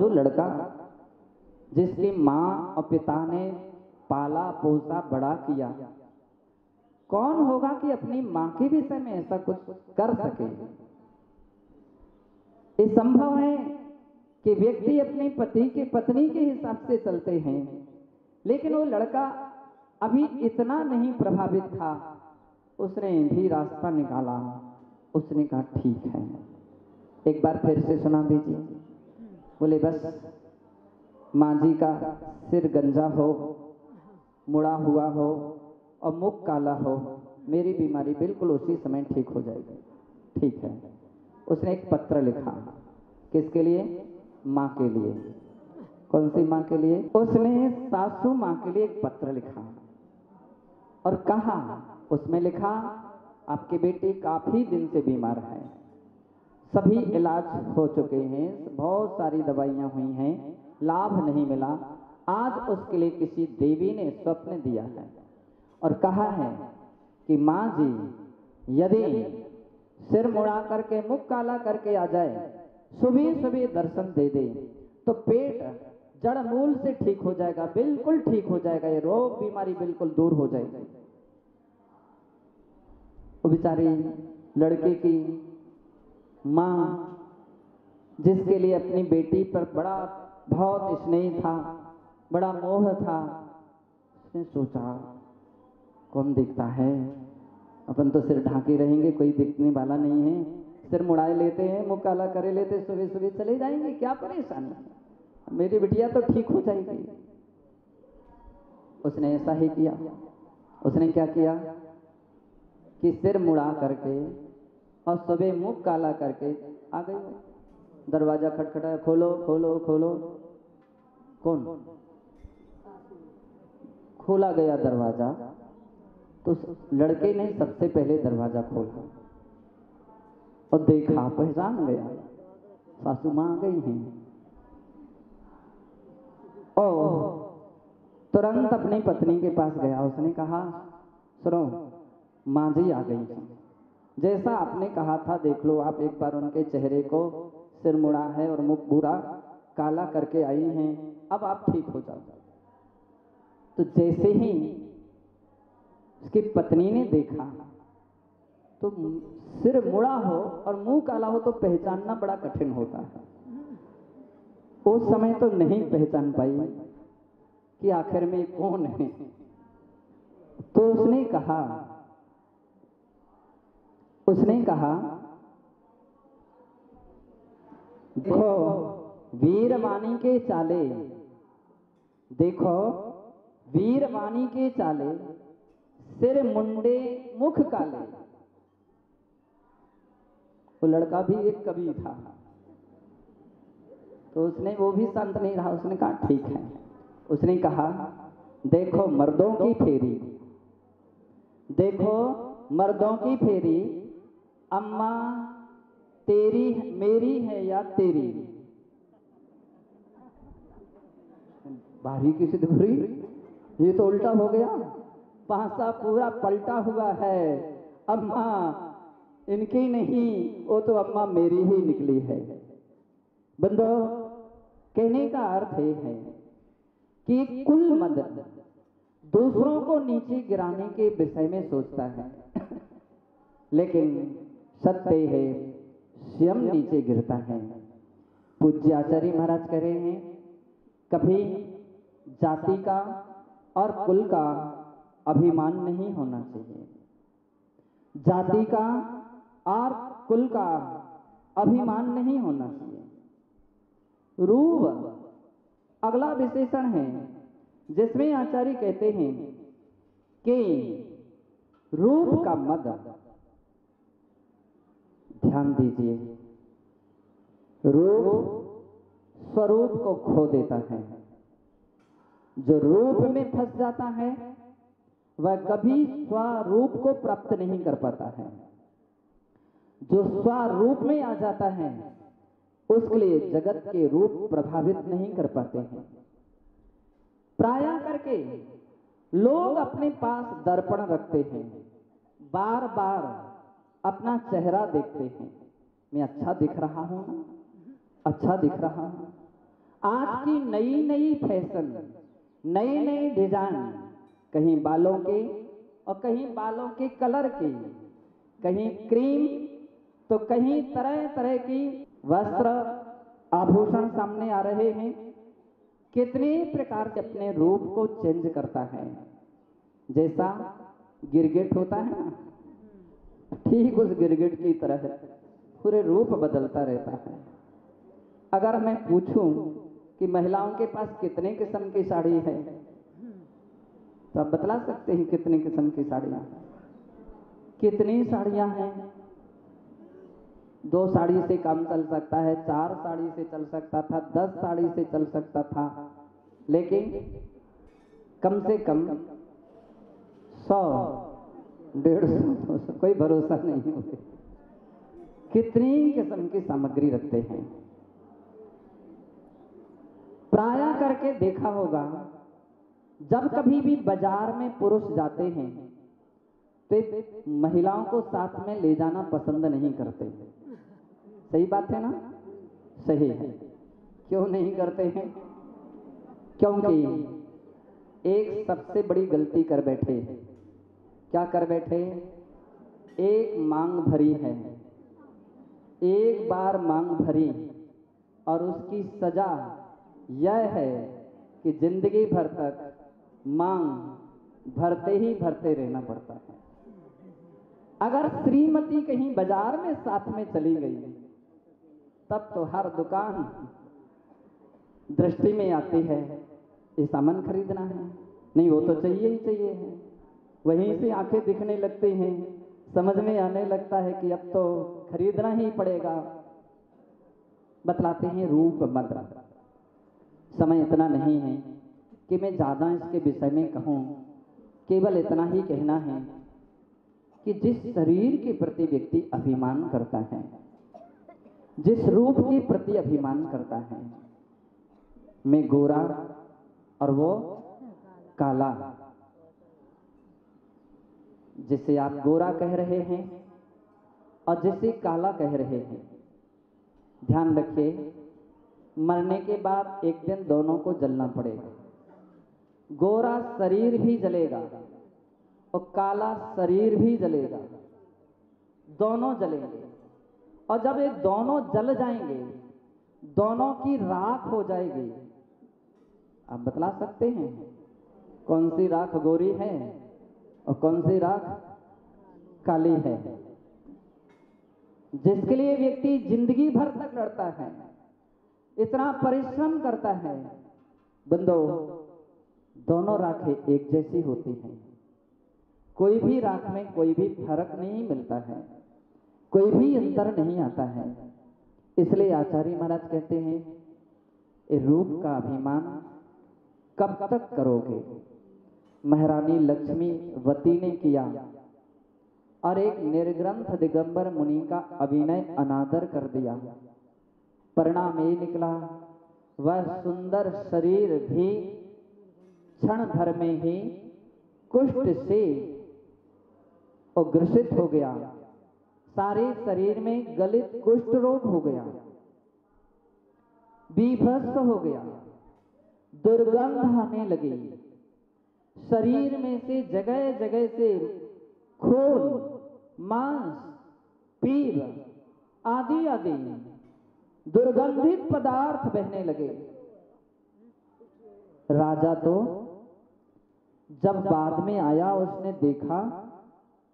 जो लड़का जिसकी माँ और पिता ने पाला पोसा बड़ा किया, कौन होगा कि अपनी माँ के विषय में ऐसा कुछ कर सके। ये संभव है कि व्यक्ति अपने पति के पत्नी के हिसाब से चलते हैं, लेकिन वो लड़का अभी इतना नहीं प्रभावित था, उसने भी रास्ता निकाला। उसने कहा ठीक है, एक बार फिर से सुना दीजिए। बोले बस माँ जी का सिर गंजा हो, मुड़ा हुआ हो और मुख काला हो, मेरी बीमारी बिल्कुल उसी समय ठीक हो जाएगी। ठीक है। उसने एक पत्र लिखा। किसके लिए? माँ के लिए। कौन सी माँ के लिए? उसने सासू माँ के लिए एक पत्र लिखा और कहा, उसमें लिखा आपकी बेटी काफी दिन से बीमार है, सभी इलाज हो चुके हैं, बहुत सारी दवाइयां हुई हैं, लाभ नहीं मिला। आज उसके लिए किसी देवी ने स्वप्न दिया है और कहा है कि माँ जी यदि सिर मुड़ा करके मुख काला करके आ जाए, सुबह सुबह दर्शन दे दे, तो पेट जड़ मूल से ठीक हो जाएगा, बिल्कुल ठीक हो जाएगा, ये रोग बीमारी बिल्कुल दूर हो जाएगी। वो बेचारी लड़के की माँ, जिसके लिए अपनी बेटी पर बड़ा बहुत स्नेह था, बड़ा मोह था, उसने सोचा कौन देखता है, अपन तो सिर ढाके रहेंगे, कोई दिखने वाला नहीं है, सिर मुड़ाए लेते हैं, मुंह काला करे लेते, सुबह सुबह चले जाएंगे, क्या परेशानी है, मेरी बिटिया तो ठीक हो जाएगी। उसने ऐसा ही किया। उसने क्या किया कि सिर मुड़ा करके और सुबह मुंह काला करके आ गई। दरवाजा खटखटाया, खोलो खोलो खोलो। कौन? खोला गया दरवाजा तो लड़के ने सबसे पहले दरवाजा खोला और देखा, पहचान गया, सासू माँ आ गई हैं। और तुरंत अपनी पत्नी के पास गया। उसने कहा, सुनो माँ जी आ गई हैं, जैसा आपने कहा था देख लो, आप एक बार उनके चेहरे को, सिर मुड़ा है और मुख पूरा काला करके आई हैं, अब आप ठीक हो जाओ। तो जैसे ही उसकी पत्नी ने देखा तो सिर मुड़ा हो और मुंह काला हो तो पहचानना बड़ा कठिन होता है। उस समय तो नहीं पहचान पाई कि आखिर में कौन है। तो उसने कहा देखो वीरवाणी के चाले, देखो वीरवाणी के चाले, सिर मुंडे मुख काले। वो लड़का भी एक कवि था, तो उसने, वो भी शांत नहीं रहा, उसने कहा ठीक है। उसने कहा देखो मर्दों की फेरी, देखो मर्दों की फेरी, अम्मा तेरी मेरी है या तेरी। बारीकी से धुरी, ये तो उल्टा हो गया, पासा पूरा पलटा हुआ है। अम्मा इनकी नहीं, वो तो अम्मा मेरी ही निकली है। बंदो, कहने का अर्थ ये है कि कुल मद दूसरों को नीचे गिराने के विषय में सोचता है, लेकिन सत्य है स्वयं नीचे गिरता है। पूज्य आचार्य महाराज कह रहे हैं, कभी जाति का और कुल का अभिमान नहीं होना चाहिए। जाति का और कुल का अभिमान नहीं होना चाहिए। रूप अगला विशेषण है, जिसमें आचार्य कहते हैं कि रूप का मद, ध्यान दीजिए, रूप स्वरूप को खो देता है। जो रूप में फंस जाता है वह कभी स्वरूप को प्राप्त नहीं कर पाता है। जो स्वरूप में आ जाता है उसके लिए जगत के रूप प्रभावित नहीं कर पाते हैं। प्रायः करके लोग अपने पास दर्पण रखते हैं, बार बार अपना चेहरा देखते हैं, मैं अच्छा दिख रहा हूं ना, अच्छा दिख रहा हूं। आज की नई नई फैशन, नई नई डिजाइन, कहीं बालों के और कहीं बालों के कलर की, कहीं क्रीम तो कहीं तरह तरह की वस्त्र आभूषण सामने आ रहे हैं। कितने प्रकार से अपने रूप को चेंज करता है। जैसा गिरगिट होता है ना, ठीक उस गिरगिट की तरह पूरे रूप बदलता रहता है। अगर मैं पूछूं कि महिलाओं के पास कितने किस्म की साड़ी है, तो आप बतला सकते हैं कितने किस्म की साड़ियां? कितनी साड़ियां हैं? 2 साड़ी से काम चल सकता है, 4 साड़ी से चल सकता था, 10 साड़ी से चल सकता था, लेकिन कम से कम 100, 150, 200, कोई भरोसा नहीं होते। कितनी किस्म की सामग्री रखते हैं। प्रायः करके देखा होगा, जब कभी भी बाजार में पुरुष जाते हैं तो महिलाओं को साथ में ले जाना पसंद नहीं करते। सही बात है ना? सही है। क्यों नहीं करते हैं? क्योंकि एक सबसे बड़ी गलती कर बैठे। क्या कर बैठे? एक मांग भरी है, एक बार मांग भरी और उसकी सजा यह है कि जिंदगी भर तक मांग भरते ही भरते रहना पड़ता है। अगर श्रीमती कहीं बाजार में साथ में चली गई, तब तो हर दुकान दृष्टि में आती है, ये सामान खरीदना है, नहीं वो तो चाहिए ही चाहिए है। वहीं से आंखें दिखने लगती हैं, समझ में आने लगता है कि अब तो खरीदना ही पड़ेगा। बतलाते हैं रूप मंत्र। समय इतना नहीं है कि मैं ज्यादा इसके विषय में कहूं, केवल इतना ही कहना है कि जिस शरीर के प्रति व्यक्ति अभिमान करता है, जिस रूप के प्रति अभिमान करता है, मैं गोरा और वो काला, जिसे आप गोरा कह रहे हैं और जिसे काला कह रहे हैं, ध्यान रखिए, मरने के बाद एक दिन दोनों को जलना पड़ेगा। गोरा शरीर भी जलेगा और काला शरीर भी जलेगा, दोनों जलेंगे। और जब ये दोनों जल जाएंगे, दोनों की राख हो जाएगी। आप बतला सकते हैं कौन सी राख गोरी है और कौन सी राख काली है? जिसके लिए व्यक्ति जिंदगी भर तक लड़ता है, इतना परिश्रम करता है, बंदो दोनों राखें एक जैसी होती हैं। कोई भी राख में कोई भी फर्क नहीं मिलता है, कोई भी अंतर नहीं आता है। इसलिए आचार्य महाराज कहते हैं, ये रूप का अभिमान कब तक करोगे? महारानी लक्ष्मी वती ने किया और एक निर्ग्रंथ दिगंबर मुनि का अभिनय अनादर कर दिया। परिणाम ये निकला, वह सुंदर शरीर भी क्षण भर में ही कुष्ठ से ग्रसित हो गया। सारे शरीर में गलित कुष्ठ रोग हो गया, बीभत्स हो गया, दुर्गंध आने लगी। शरीर में से जगह जगह से खून, मांस, पीप आदि आदि दुर्गंधित पदार्थ बहने लगे। राजा तो जब बाद में आया, उसने देखा,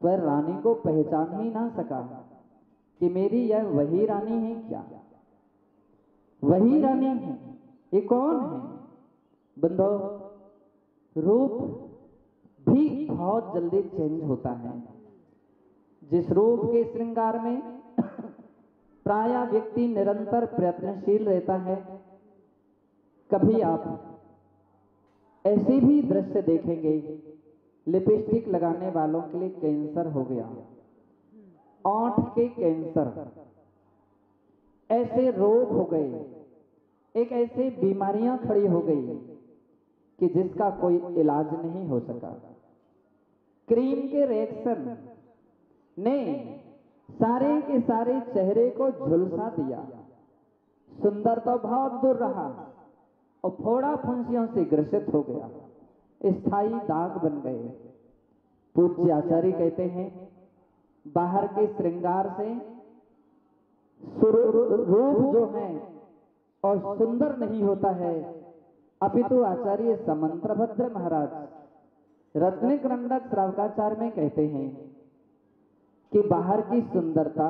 पर रानी को पहचान ही ना सका कि मेरी यह वही रानी है क्या? वही रानी है, ये कौन है? बंधो, रूप भी बहुत जल्दी चेंज होता है। जिस रूप के श्रृंगार में प्रायः व्यक्ति निरंतर प्रयत्नशील रहता है, कभी आप ऐसे भी दृश्य देखेंगे, लिपस्टिक लगाने वालों के लिए कैंसर हो गया, ओंठ के कैंसर, ऐसे रोग हो गए, एक ऐसे बीमारियां खड़ी हो गई कि जिसका कोई इलाज नहीं हो सका। क्रीम के रिएक्शन ने सारे के सारे चेहरे को झुलसा दिया। सुंदर तो बहुत दूर रहा, और फोड़ा फुंसियों से ग्रसित हो गया, स्थायी दाग बन गए। पूज्य आचार्य कहते हैं बाहर के श्रृंगार से रूप जो है और सुंदर नहीं होता है, अपितु आचार्य समंत्रभद्र महाराज रत्नक्रंडक श्रावकाचार्य में कहते हैं कि बाहर की सुंदरता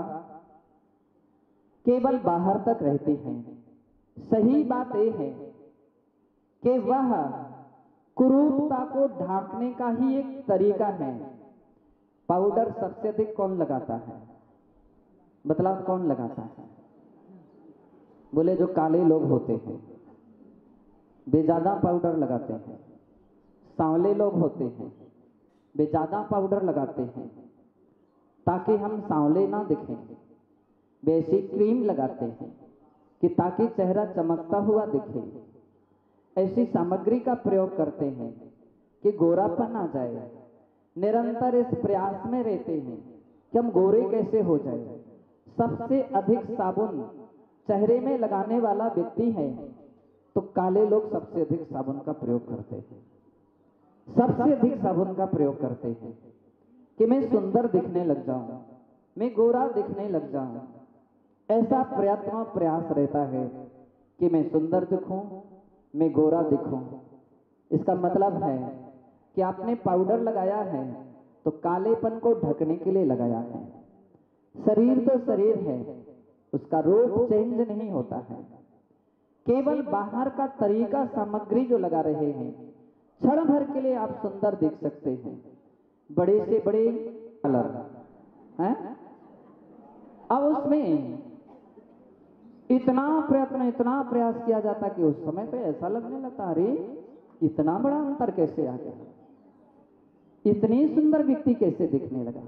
केवल बाहर तक रहती है। सही बात यह है कि वह कुरूपता को ढांकने का ही एक तरीका है। पाउडर सबसे अधिक कौन लगाता है? मतलब कौन लगाता है? बोले जो काले लोग होते हैं वे ज्यादा पाउडर लगाते हैं। सांवले लोग होते हैं वे ज्यादा पाउडर लगाते हैं ताकि हम सांवले ना दिखें। वे ऐसी क्रीम लगाते हैं कि ताकि चेहरा चमकता हुआ दिखे। ऐसी सामग्री का प्रयोग करते हैं कि गोरापन आ जाए। निरंतर इस प्रयास में रहते हैं कि हम गोरे कैसे हो जाए। सबसे अधिक साबुन चेहरे में लगाने वाला व्यक्ति है तो काले लोग सबसे अधिक साबुन का प्रयोग करते हैं। सबसे अधिक साबुन का प्रयोग करते हैं कि मैं सुंदर दिखने लग जाऊं, मैं गोरा दिखने लग जाऊं। ऐसा प्रयत्न और प्रयास रहता है कि मैं सुंदर दिखूं, मैं गोरा दिखूं। इसका मतलब है कि आपने पाउडर लगाया है तो कालेपन को ढकने के लिए लगाया है। शरीर तो शरीर है, उसका रूप चेंज नहीं होता है। केवल बाहर का तरीका सामग्री जो लगा रहे हैं, क्षण भर के लिए आप सुंदर दिख सकते हैं। बड़े से बड़े कलर हैं, अब उसमें इतना प्रयत्न इतना प्रयास किया जाता कि उस समय पे ऐसा लगने लगता अरे इतना बड़ा अंतर कैसे आ गया, इतनी सुंदर व्यक्ति कैसे दिखने लगा।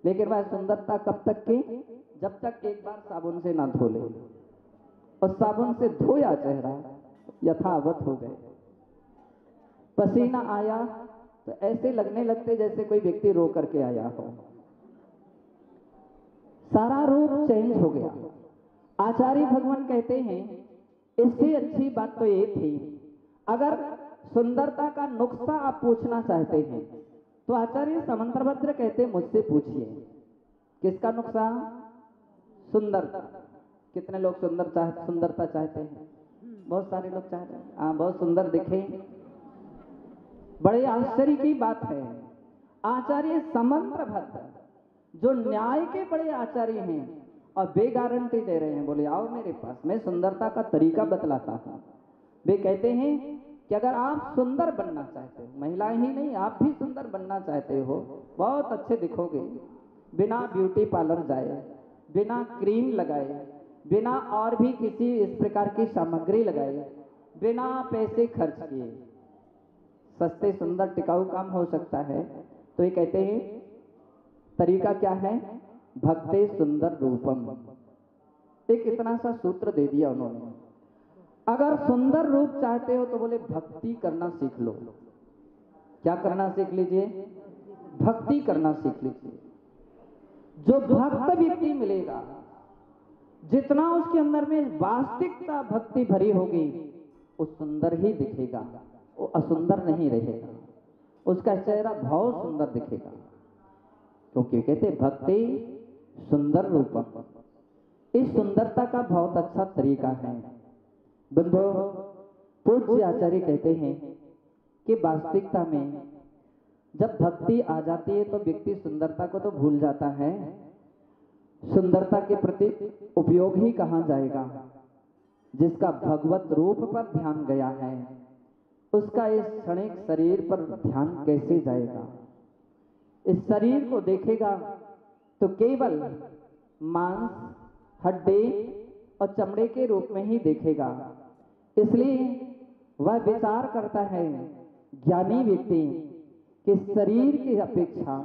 लेकिन वह सुंदरता कब तक की? जब तक एक बार साबुन से ना धो ले। और साबुन से धोया चेहरा यथावत हो गए। पसीना आया तो ऐसे लगने लगते जैसे कोई व्यक्ति रो करके आया हो। सारा रूप चेंज हो गया। आचार्य भगवान कहते हैं इससे अच्छी बात तो ये थी, अगर सुंदरता का नुक्सा आप पूछना चाहते हैं तो आचार्य समंत्रभद्र कहते मुझसे पूछिए। किसका नुक्सा? सुंदरता। कितने लोग सुंदरता चाहते हैं? बहुत सारे लोग चाहते हैं हाँ बहुत सुंदर दिखे। बड़े आश्चर्य की बात है, आचार्य समंत्रभद्र जो न्याय के बड़े आचार्य हैं और वे गारंटी दे रहे हैं, बोले आओ मेरे पास, मैं सुंदरता का तरीका बतलाता हूं। वे कहते हैं कि अगर आप सुंदर बनना चाहते हो, महिलाएं ही नहीं आप भी सुंदर बनना चाहते हो, बहुत अच्छे दिखोगे, बिना ब्यूटी पार्लर जाए, बिना क्रीम लगाए, बिना और भी किसी इस प्रकार की सामग्री लगाए, बिना पैसे खर्च किए सस्ते सुंदर टिकाऊ काम हो सकता है। तो ये कहते हैं तरीका क्या है? भक्ते सुंदर रूपम। एक इतना सा सूत्र दे दिया उन्होंने। अगर सुंदर रूप चाहते हो तो बोले भक्ति करना सीख लो। क्या करना सीख लीजिए? भक्ति करना सीख लीजिए। जो भक्त व्यक्ति मिलेगा, जितना उसके अंदर में वास्तविकता भक्ति भरी होगी, वो सुंदर ही दिखेगा, वो असुंदर नहीं रहेगा। उसका चेहरा बहुत सुंदर दिखेगा, क्योंकि कहते भक्ति सुंदर रूपम। इस सुंदरता का बहुत अच्छा तरीका है। बंधु, पूज्य आचार्य कहते हैं कि वास्तविकता में जब भक्ति आ जाती है तो व्यक्ति सुंदरता को तो भूल जाता है। सुंदरता के प्रति उपयोग ही कहां जाएगा? जिसका भगवत रूप पर ध्यान गया है उसका इस क्षणिक शरीर पर ध्यान कैसे जाएगा? इस शरीर को देखेगा तो केवल मांस, हड्डी और चमड़े के रूप में ही देखेगा। इसलिए वह विचार करता है ज्ञानी व्यक्ति कि शरीर की अपेक्षा,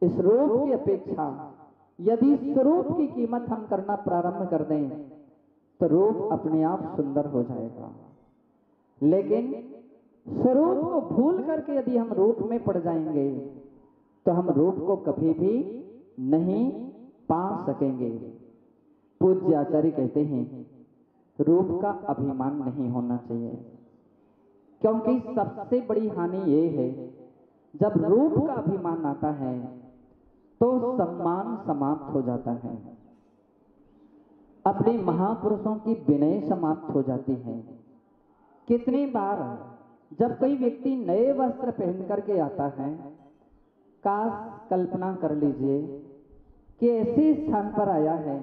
इस रूप की अपेक्षा यदि स्वरूप की कीमत हम करना प्रारंभ कर दें तो रूप अपने आप सुंदर हो जाएगा। लेकिन स्वरूप को भूल करके यदि हम रूप में पड़ जाएंगे तो हम रूप को कभी भी नहीं पा सकेंगे। पूज्य आचार्य कहते हैं रूप का अभिमान नहीं होना चाहिए। क्योंकि सबसे बड़ी हानि ये है, जब रूप का अभिमान आता है तो सम्मान समाप्त हो जाता है, अपने महापुरुषों की विनय समाप्त हो जाती है। कितनी बार जब कोई व्यक्ति नए वस्त्र पहन करके आता है, काश कल्पना कर लीजिए कि ऐसे स्थान पर आया है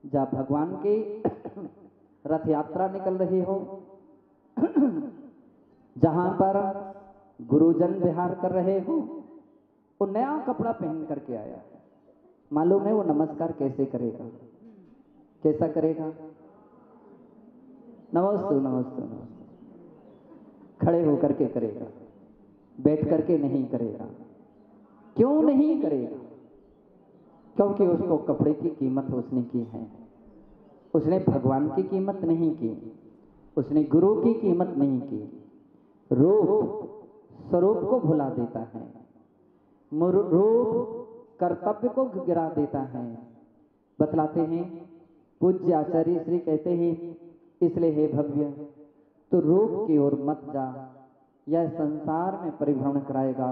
जहाँ भगवान के रथ यात्रा निकल रही हो, जहां पर गुरुजन विहार कर रहे हो, वो नया कपड़ा पहन करके आया है। मालूम है वो नमस्कार कैसे करेगा? कैसा करेगा? नमस्ते नमस्ते नमस्ते खड़े होकर के करेगा, बैठ करके नहीं करेगा। क्यों नहीं करेगा? क्योंकि उसको कपड़े की कीमत उसने की है, उसने भगवान की कीमत नहीं की, उसने गुरु की कीमत नहीं की। रूप स्वरूप को भुला देता है, रूप कर्तव्य को गिरा देता है। बतलाते हैं पूज्य आचार्य श्री कहते हैं, इसलिए हे भव्य तो रूप की ओर मत जा, यह संसार में परिभ्रमण कराएगा,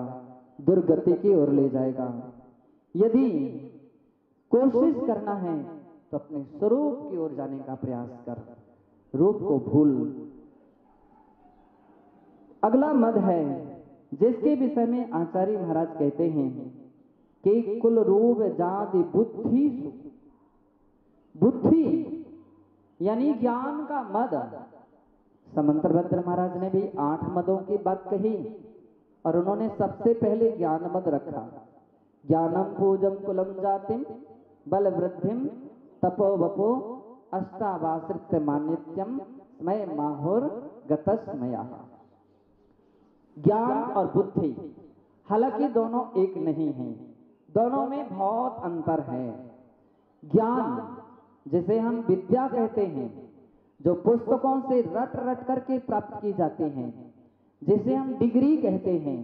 दुर्गति की ओर ले जाएगा। यदि कोशिश करना है तो अपने स्वरूप की ओर जाने का प्रयास कर, रूप को भूल। अगला मद है जिसके विषय में आचार्य महाराज कहते हैं कि कुल रूप जाति बुद्धि, बुद्धि यानी ज्ञान का मद। समंतभद्र महाराज ने भी 8 मदों की बात कही और उन्होंने सबसे पहले ज्ञान मद रखा। ज्ञानम पूजम कुलम जातिम बल वृद्धिम तपो वपो अष्टावासृत मान्यत्यम स्मय माहुर गतस्मया। ज्ञान और बुद्धि, हालांकि दोनों एक नहीं है, दोनों में बहुत अंतर है। ज्ञान जिसे हम विद्या कहते हैं, जो पुस्तकों से रट रट करके प्राप्त की जाती हैं, जिसे हम डिग्री कहते हैं,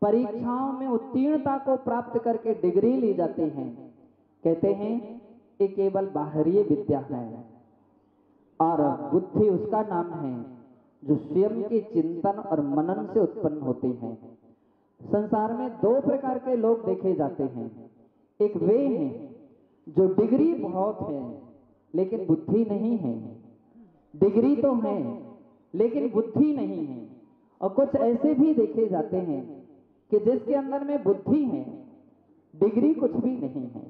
परीक्षाओं में उत्तीर्णता को प्राप्त करके डिग्री ली जाती है, कहते हैं ये केवल बाहरी विद्या है। और बुद्धि उसका नाम है जो स्वयं के चिंतन और मनन से उत्पन्न होती हैं। संसार में 2 प्रकार के लोग देखे जाते हैं। एक वे हैं जो डिग्री बहुत है लेकिन बुद्धि नहीं है, डिग्री तो है लेकिन बुद्धि नहीं है। और कुछ ऐसे भी देखे जाते हैं कि जिसके अंदर में बुद्धि है, डिग्री कुछ भी नहीं है,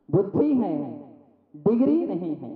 बुद्धि है, डिग्री नहीं है।